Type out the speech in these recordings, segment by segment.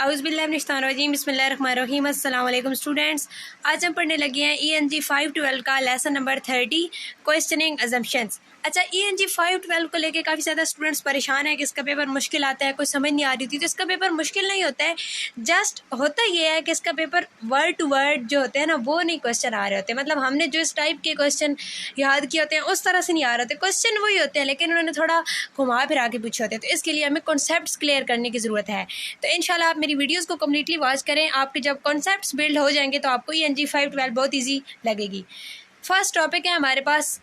औज़ुबिल्लाहिमिनश्शैतानिर्रजीम बिस्मिल्लाहिर्रहमानिर्रहीम। अस्सलाम वालेकुम स्टूडेंट्स, आज हम पढ़ने लगे हैं ENG 512 का लेसन नंबर 30 क्वेश्चनिंग अजम्पशंस। अच्छा, ENG 512 को लेके काफ़ी ज़्यादा स्टूडेंट्स परेशान है कि इसका पेपर मुश्किल आता है, कुछ समझ नहीं आ रही थी। तो इसका पेपर मुश्किल नहीं होता है, जस्ट होता ये है कि इसका पेपर वर्ड टू वर्ड जो होते हैं ना, वो नहीं क्वेश्चन आ रहे होते। मतलब हमने जो इस टाइप के क्वेश्चन याद किए होते हैं उस तरह से नहीं आ रहे होते। क्वेश्चन वही होते हैं लेकिन उन्होंने थोड़ा घुमा फिरा के पूछे होते हैं। तो इसके लिए हमें कॉन्सेप्ट्स क्लियर करने की ज़रूरत है। तो इंशाल्लाह आप मेरी वीडियोस को कम्प्लीटली वॉच करें। आपके जब कॉन्सेप्ट्स बिल्ड हो जाएंगे तो आपको ENG 512 बहुत ईजी लगेगी। फर्स्ट टॉपिक है हमारे पास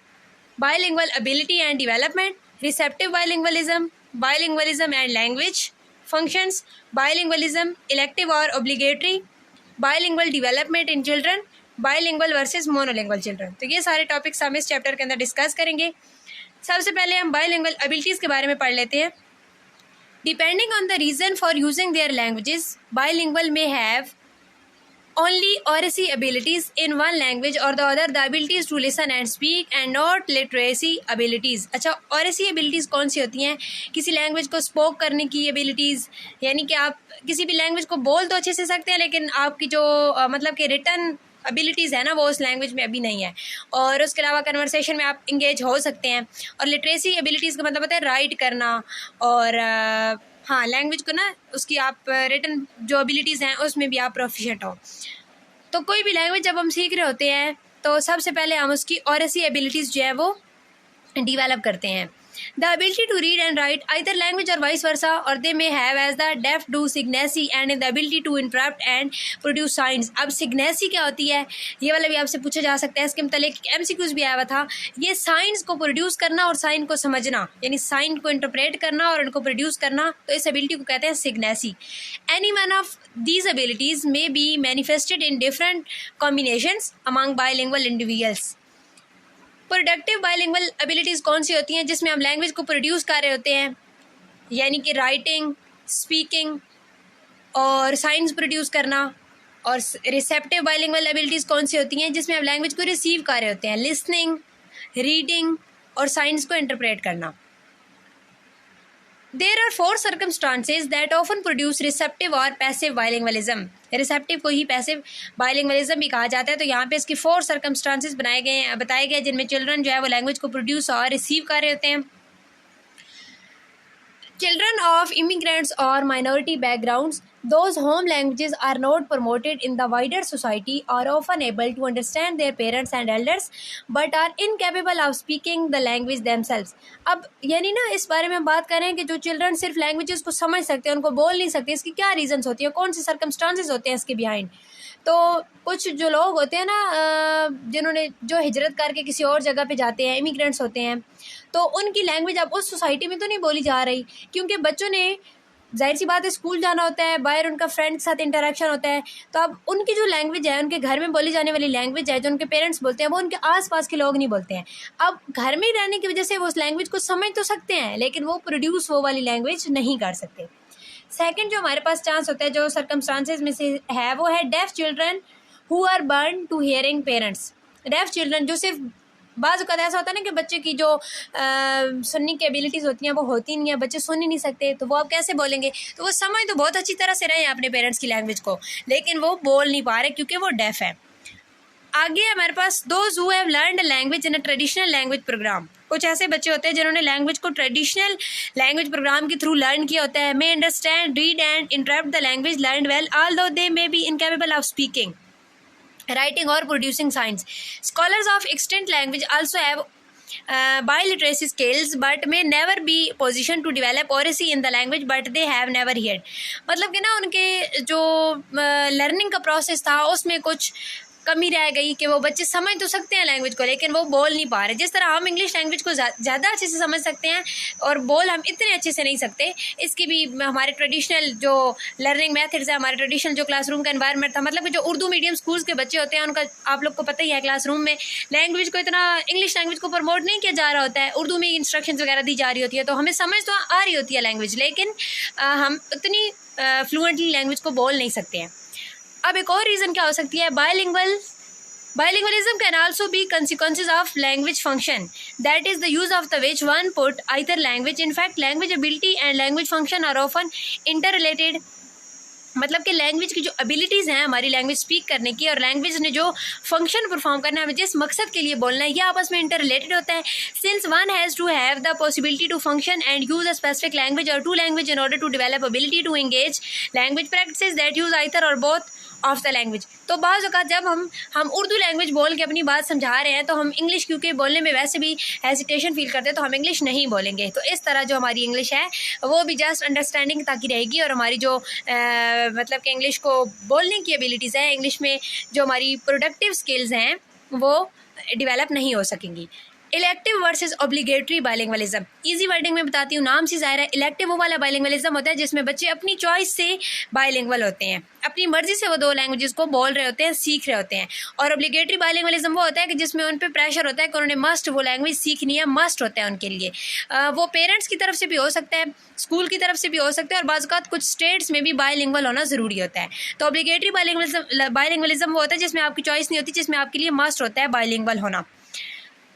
bilingual ability and development, receptive bilingualism, bilingualism and language functions, bilingualism elective और obligatory, bilingual development in children, bilingual versus monolingual children. तो ये सारे टॉपिक्स हम इस चैप्टर के अंदर डिस्कस करेंगे। सबसे पहले हम बाइलिंगुअल एबिलिटीज़ के बारे में पढ़ लेते हैं। Depending on the reason for using their languages, bilingual may have only oracy abilities in one language or the other, the abilities to listen and speak and not literacy abilities। अच्छा, oracy abilities कौन सी होती हैं? किसी language को spoke करने की abilities, यानी कि आप किसी भी लैंग्वेज को बोल तो अच्छे से सकते हैं लेकिन आपकी जो मतलब कि रिटन एबिलिटीज़ है ना, वो उस लैंग्वेज में अभी नहीं है। और उसके अलावा कन्वर्सेशन में आप इंगेज हो सकते हैं। और लिटरेसी एबिलिटीज़ का मतलब होता है राइट करना और हाँ, लैंग्वेज को ना उसकी आप रिटन जो एबिलिटीज़ हैं उसमें भी आप प्रोफिशिएंट हो। तो कोई भी लैंग्वेज जब हम सीख रहे होते हैं तो सबसे पहले हम उसकी ऑरेसी एबिलिटीज़ जो है वो डेवलप करते हैं। The ability to read and write either language or vice versa, or they may have as the deaf do signacy and the ability to interpret and produce signs। अब signacy क्या होती है, ये वाला भी आपसे पूछा जा सकता है। इसके मतलब MCQs भी आया हुआ था। ये साइंस को प्रोड्यूस करना और साइन को समझना, यानी साइन को इंटरप्रेट करना और उनको प्रोड्यूस करना, तो इस एबिलिटी को कहते हैं signacy। Any one of these abilities may be manifested in different combinations among bilingual individuals। Productive bilingual abilities कौन सी होती हैं? जिसमें हम लैंग्वेज को प्रोड्यूस कर रहे होते हैं, यानी कि राइटिंग, स्पीकिंग और साइंस प्रोड्यूस करना। और रिसेप्टिव बाइलिंगुअल एबिलिटीज़ कौन सी होती हैं? जिसमें हम लैंग्वेज को रिसीव कर रहे होते हैं, लिसनिंग, रीडिंग और साइंस को इंटरप्रेट करना। There are 4 circumstances that often produce receptive or passive bilingualism। Receptive को ही पैसिव बाइलिंगुअलिज्म भी कहा जाता है। तो यहाँ पे इसकी 4 सर्कमस्टांसेस बताए गए जिनमें चिल्ड्रन जो है वो लैंग्वेज को प्रोड्यूस और रिसीव कर रहे होते हैं। Children of immigrants or minority backgrounds, those home languages are not promoted in the wider society, are often able to understand their parents and elders but are incapable of speaking the language themselves। अब यानी ना इस बारे में बात करें कि जो चिल्ड्रन सिर्फ लैंग्वेजेस को समझ सकते हैं, उनको बोल नहीं सकते, इसकी क्या रीजंस होती है, कौन से सर्कमस्टांसेस होते हैं इसके बिहाइंड। तो कुछ जो लोग होते हैं ना जिन्होंने जो हिजरत करके किसी और जगह पे जाते हैं, इमिग्रेंट्स होते हैं, तो उनकी लैंग्वेज अब उस सोसाइटी में तो नहीं बोली जा रही, क्योंकि बच्चों ने जाहिर सी बात है स्कूल जाना होता है, बाहर उनका फ्रेंड के साथ इंटरेक्शन होता है। तो अब उनकी जो लैंग्वेज है, उनके घर में बोली जाने वाली लैंग्वेज है, जो उनके पेरेंट्स बोलते हैं, वो उनके आसपास के लोग नहीं बोलते हैं। अब घर में रहने की वजह से वो उस लैंग्वेज को समझ तो सकते हैं लेकिन वो प्रोड्यूस वो वाली लैंग्वेज नहीं कर सकते। सेकेंड जो हमारे पास चांस होता है, जो सर्कमस्टांसेस में से है, वो है deaf children who are born to hearing parents. Deaf children जो सिर्फ बाज़ का ऐसा होता है ना कि बच्चे की जो सुनने की एबिलिटीज़ होती हैं वो होती नहीं है, बच्चे सुन ही नहीं सकते, तो वो अब कैसे बोलेंगे? तो वो समझ तो बहुत अच्छी तरह से रहे हैं अपने पेरेंट्स की लैंग्वेज को, लेकिन वो बोल नहीं पा रहे क्योंकि वो डेफ है। आगे हमारे पास those who have learned language in a traditional language program. कुछ ऐसे बच्चे होते हैं जिन्होंने लैंग्वेज को ट्रेडिशनल लैंग्वेज प्रोग्राम के थ्रू लर्न किया होता है। May understand, read and interpret the language learn well although they may be incapable of speaking, writing or producing signs। Scholars of extant language also have biliteracy skills but may never be positioned to develop oracy in the language but they have never heard। मतलब कि ना उनके जो learning का process था उसमें कुछ कमी रह गई कि वो बच्चे समझ तो सकते हैं लैंग्वेज को लेकिन वो बोल नहीं पा रहे। जिस तरह हम इंग्लिश लैंग्वेज को ज़्यादा अच्छे से समझ सकते हैं और बोल हम इतने अच्छे से नहीं सकते, इसकी भी हमारे ट्रेडिशनल जो लर्निंग मेथड्स है, हमारे ट्रेडिशनल जो क्लासरूम का एनवायरनमेंट था, मतलब कि जो उर्दू मीडियम स्कूल्स के बच्चे होते हैं उनका आप लोग को पता ही है, क्लासरूम में लैंग्वेज को इतना इंग्लिश लैंग्वेज को प्रमोट नहीं किया जा रहा होता है, उर्दू में इंस्ट्रक्शंस वगैरह दी जा रही होती है, तो हमें समझ तो आ रही होती है लैंग्वेज, लेकिन हम उतनी फ्लुएंटली लैंग्वेज को बोल नहीं सकते हैं। अब एक और रीज़न क्या हो सकती है? Bilingualism can also be consequences of language function, that is the use of the which one put either language। In fact, language ability and language function are often interrelated मतलब कि लैंग्वेज की जो abilities हैं हमारी language speak करने की और language ने जो फंक्शन परफॉर्म करना है, हमें जिस मकसद के लिए बोलना है, ये आपस में इंटर रिलेटेड होता है। Since one has to have the possibility to function and use a specific language or two language in order to develop ability to engage language practices that use either or both of the language. तो बाज़ औक़ात जब हम Urdu language बोल के अपनी बात समझा रहे हैं तो हम इंग्लिश क्योंकि बोलने में वैसे भी हेजिटेशन फील करते हैं तो हम इंग्लिश नहीं बोलेंगे। तो इस तरह जो हमारी इंग्लिश है वो भी जस्ट अंडरस्टैंडिंग ताकि रहेगी और हमारी जो मतलब कि इंग्लिश को बोलने की एबिलिटीज़ हैं, इंग्लिश में जो हमारी प्रोडक्टिव स्किल्स हैं वो डेवलप नहीं हो सकेंगी। Elective versus obligatory bilingualism, easy wording में बताती हूँ, नाम से ज़ाहिर है। इलेक्टिव वो वाला बाइलिंगुअलिज्म होता है जिसमें बच्चे अपनी चॉइस से बाइलिंगुअल होते हैं, अपनी मर्जी से वो दो लैंग्वेजेस को बोल रहे होते हैं, सीख रहे होते हैं। और ऑब्लिगेटरी बाइलिंगुअलिज्म वो होता है कि जिसमें उन पर प्रेशर होता है कि उन्होंने मस्ट वो लैंग्वेज सीखनी है, मस्ट होता है उनके लिए। वो पेरेंट्स की तरफ से भी हो सकता है, स्कूल की तरफ से भी हो सकता है और बाज़ औक़ात कुछ स्टेट्स में भी बाइलिंगुअल होना ज़रूरी होता है। तो ऑब्लिगेटरी बाइलिंगुअलिज्म वो होता है जिसमें आपकी चॉइस नहीं होती, जिसमें आपके लिए मस्ट होता है बाइलिंगुअल होना।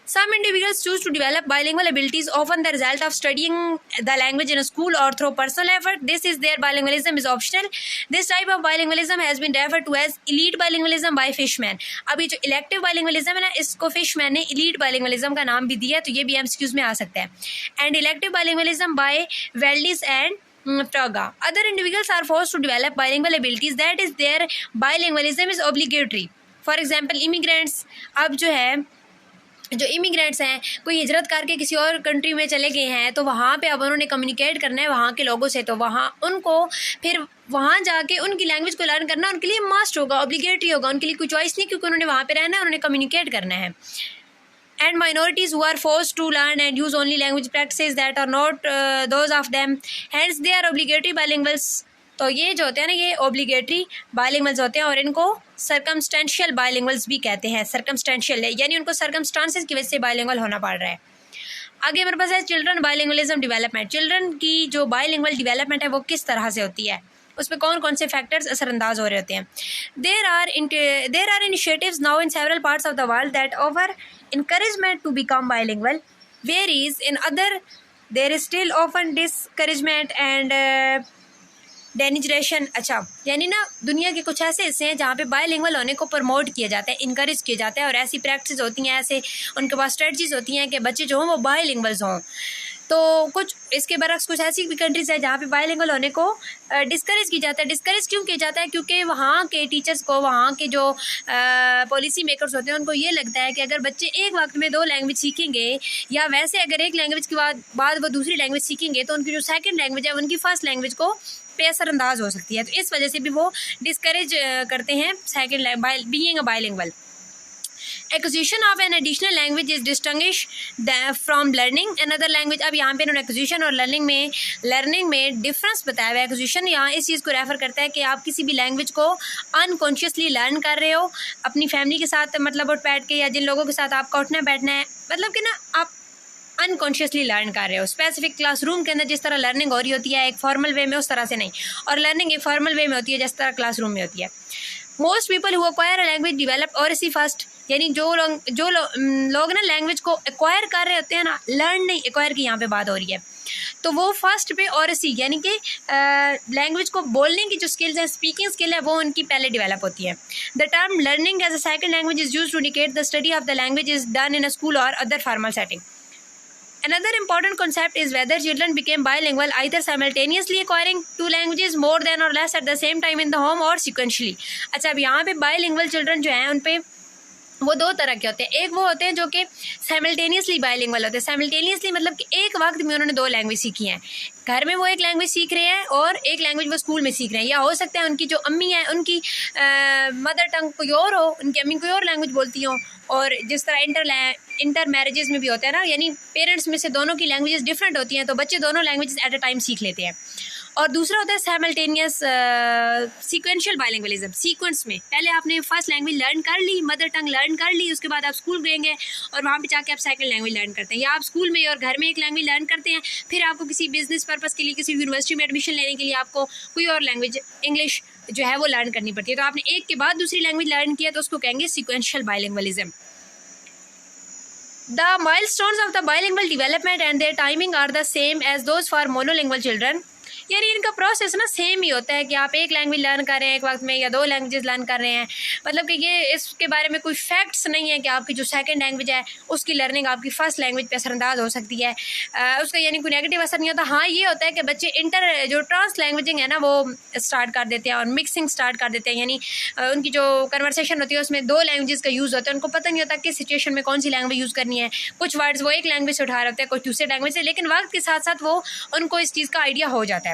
Some individuals choose to develop bilingual abilities, often the result of studying the language in a school or through personal effort. This is their bilingualism is optional. This type of bilingualism has been referred to as elite bilingualism by Fishman. अभी जो elective bilingualism है ना, इसको Fishman ने elite bilingualism का नाम भी दिया, तो ये भी MCQs में आ सकता है। And elective bilingualism by Valdis and Toga. Other individuals are forced to develop bilingual abilities. That is, their bilingualism is obligatory. For example, immigrants अब जो है जो इमिग्रेंट्स हैं, कोई हिजरत करके किसी और कंट्री में चले गए हैं तो वहाँ पे अब उन्होंने कम्युनिकेट करना है वहाँ के लोगों से, तो वहाँ उनको फिर वहाँ जाके उनकी लैंग्वेज को लर्न करना उनके लिए मस्ट होगा, ऑब्लिगेटरी होगा, उनके लिए कोई चॉइस नहीं, क्योंकि उन्होंने वहाँ पे रहना है, उन्होंने कम्युनिकेट करना है। And minorities who are forced to learn and use only language practices that are not those of them, hence they are obligatory bilinguals. तो ये जो होते हैं ना, ये ऑब्लिगेटरी बाइलिंगुअल्स होते हैं और इनको सर्कमस्टेंशियल बाइलिंगुअल्स भी कहते हैं। सर्कमस्टेंशियल है यानी उनको सर्कमस्टांसेस की वजह से बाइलिंगुअल होना पड़ रहा है। आगे मेरे पास है चिल्ड्रन बाइलिंगुअलिज्म डेवलपमेंट। चिल्ड्रन की जो बाइलिंगुअल डेवलपमेंट है वो किस तरह से होती है, उस पर कौन कौन से फैक्टर्स असरअंदाज हो रहे होते हैं। There are initiatives now in several parts of the world that offer encouragement to become bilingual, whereas in other there is still often discouragement and denigration। अच्छा, यानी ना दुनिया के कुछ ऐसे हिस्से हैं जहाँ पे बाइलिंगुअल होने को प्रमोट किया जाता है, इनकरेज किया जाता है और ऐसी प्रैक्टिस होती हैं, ऐसे उनके पास स्ट्रेटजीज होती हैं कि बच्चे जो हों वो बाइलिंगुअल्स हों। तो कुछ इसके बरक्स कुछ ऐसी भी कंट्रीज़ है जहाँ पे बाइलिंगुअल होने को डिस्करेज किया जाता है। डिस्करेज क्यों किया जाता है? क्योंकि वहाँ के टीचर्स को, वहाँ के जो पॉलिसी मेकर्स होते हैं उनको ये लगता है कि अगर बच्चे एक वक्त में दो लैंग्वेज सीखेंगे या वैसे अगर एक लैंग्वेज के बाद वो दूसरी लैंग्वेज सीखेंगे तो उनकी जो सेकंड लैंग्वेज है उनकी फर्स्ट लैंग्वेज को पे असरअंदाज हो सकती है। तो इस वजह से भी वो डिस्करेज करते हैं second being a bilingual. Acquisition of an additional language is distinguish from learning another language. अब यहाँ पे इन्होंने एक्विजिशन और लर्निंग में डिफरेंस बताया हुआ है। एक्विजिशन यहाँ इस चीज़ को रेफर करता है कि आप किसी भी लैंग्वेज को अनकॉन्शियसली लर्न कर रहे हो अपनी फैमिली के साथ, मतलब उठ बैठ के, या जिन लोगों के साथ आपका उठना बैठना है, मतलब कि ना आप अनकॉन्शियसली लर्न कर रहे हो। स्पेसिफिक क्लासरूम के अंदर जिस तरह लर्निंग हो रही होती है एक फॉर्मल वे में, उस तरह से नहीं, और लर्निंग एक फॉर्मल वे में होती है जिस तरह क्लासरूम में होती है। Most people who acquire a language develop oracy first, यानी जो लोग ना लैंग्वेज को एक्वायर कर रहे होते हैं ना, लर्न नहीं, एक्वायर की यहाँ पे बात हो रही है, तो वो फर्स्ट पे ओरेसी यानी कि लैंग्वेज को बोलने की जो स्किल्स है, स्पीकिंग स्किल है, वो उनकी पहले डेवलप होती है। The term learning as a second language is used to indicate the study of the language is done in a school or other formal setting. Another important concept is whether children became bilingual either simultaneously acquiring two languages more than or less at the same time in the home or sequentially। अच्छा, अब यहाँ पे bilingual children जो हैं उन पे वो दो तरह के होते हैं। एक वो होते हैं जो कि साइमल्टेनियसली बाइलिंगुअल होते हैं। साइमल्टेनियसली मतलब कि एक वक्त में उन्होंने दो लैंग्वेज सीखी हैं, घर में वो एक लैंग्वेज सीख रहे हैं और एक लैंग्वेज वो स्कूल में सीख रहे हैं। या हो सकता है उनकी जो अम्मी है उनकी मदर टंग कोई और हो, उनकी अम्मी कोई और लैंग्वेज बोलती हो, और जिस तरह इंटर मैरिजेस में भी होता है ना, यानी पेरेंट्स में से दोनों की लैंग्वेजेस डिफरेंट होती हैं तो बच्चे दोनों लैंग्वेजेस एट अ टाइम सीख लेते हैं। और दूसरा होता है साइमल्टेनियस सीक्वेंशियल बाइलिंगुअलिज्म। सीक्वेंस में पहले आपने फर्स्ट लैंग्वेज लर्न कर ली, मदर टंग लर्न कर ली, उसके बाद आप स्कूल गएंगे और वहाँ पे जाके आप सेकंड लैंग्वेज लर्न करते हैं, या आप स्कूल में और घर में एक लैंग्वेज लर्न करते हैं, फिर आपको किसी बिजनेस पर्पज़ के लिए, किसी यूनिवर्सिटी में एडमिशन लेने के लिए आपको कोई और लैंग्वेज इंग्लिश जो है वो लर्न करनी पड़ती है। तो आपने एक के बाद दूसरी लैंग्वेज लर्न किया तो उसको कहेंगे sequential bilingualism. The milestones of the bilingual development and their timing are the same as those for monolingual children. यानी इनका प्रोसेस ना सेम ही होता है कि आप एक लैंग्वेज लर्न कर रहे हैं एक वक्त में या 2 लैंग्वेजेस लर्न कर रहे हैं। मतलब कि ये इसके बारे में कोई फैक्ट्स नहीं है कि आपकी जो सेकंड लैंग्वेज है उसकी लर्निंग आपकी फ़र्स्ट लैंग्वेज पे असरअंदाज हो सकती है। उसका यानी कोई नेगेटिव असर नहीं होता। हाँ, ये होता है कि बच्चे जो ट्रांस लैंग्वेजिंग है ना वो स्टार्ट कर देते हैं और मिक्सिंग स्टार्ट कर देते हैं। यानी उनकी जो कन्वर्सेशन होती है उसमें 2 लैंग्वेजेस का यूज़ होता है। उनको पता नहीं होता किस सिचुएशन में कौन सी लैंग्वेज यूज़ करनी है। कुछ वर्ड्स वो एक लैंग्वेज से उठा रहे होते हैं, कुछ दूसरे लैंग्वेज से, लेकिन वक्त के साथ साथ वो उनको इस चीज़ का आइडिया हो जाता है।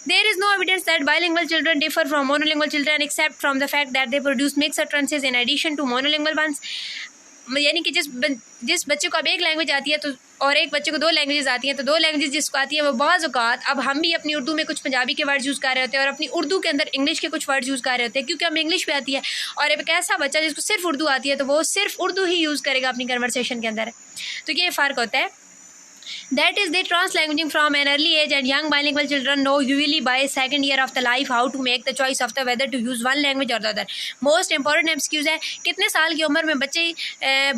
There is no evidence that bilingual children differ from monolingual children except from the fact that they produce mixed utterances in addition to monolingual ones. यानी कि जिस बच्चे को अब एक लैंग्वेज आती है तो और एक बच्चे को 2 लैंग्वेजेस आती हैं, तो 2 लैंग्वेजेस जिसको आती है वो बाज़ औक़ात अब हम भी अपनी उर्दू में कुछ पंजाबी के वर्ड्स यूज़ कर रहे होते हैं और अपनी उर्दू के अंदर इंग्लिश के कुछ वर्ड्स यूज़ कर रहे होते हैं क्योंकि हमें इंग्लिश भी आती है। और एक ऐसा बच्चा जिसको सिर्फ उर्दू आती है तो वो सिर्फ उर्दू ही यूज़ करेगा अपनी कन्वर्सेशन के अंदर। तो ये फ़र्क होता है। That is, they translanguaging from an early age, and young bilingual children know usually by second year of the life how to make the choice of the whether to use one language or the other. Most important MCQs है, कितने साल की उम्र में बच्चे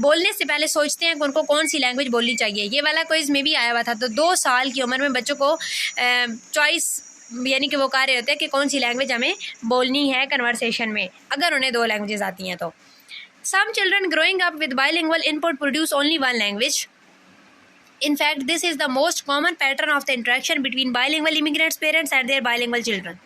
बोलने से पहले सोचते हैं कि उनको कौन सी लैंग्वेज बोलनी चाहिए। ये वाला क्विज में भी आया हुआ था। तो 2 साल की उम्र में बच्चों को चॉइस यानी कि वो कह रहे होते हैं कि कौन सी लैंग्वेज हमें बोलनी है कन्वर्सेशन में, अगर उन्हें 2 लैंग्वेजेस आती हैं तो। Some children growing up with bilingual input produce only one language. In fact, this is the most common pattern of the interaction between bilingual immigrants' parents and their bilingual children.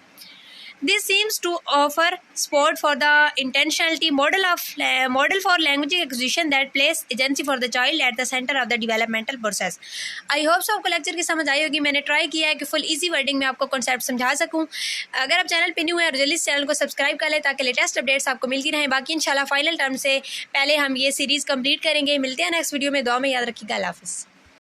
This seems to offer support for the intentionality model for language acquisition that place agency for the child at the center of the developmental process. I hope so आपको lecture की समझ आई होगी। मैंने try किया है कि full easy wording में आपको कॉन्सेप्ट समझा सकूं। अगर आप चैनल पे न्यू है और जल्दी से चैनल को सब्सक्राइब कर लें ताकि लेटेस्ट अपडेट्स आपको मिलती रहें। बाकी इंशाल्लाह फाइनल टर्म से पहले हम ये सीरीज़ कंप्लीट करेंगे। मिलते हैं नेक्स्ट वीडियो में। दुआ में याद रखिएगा। अल्लाह हाफ़िज़।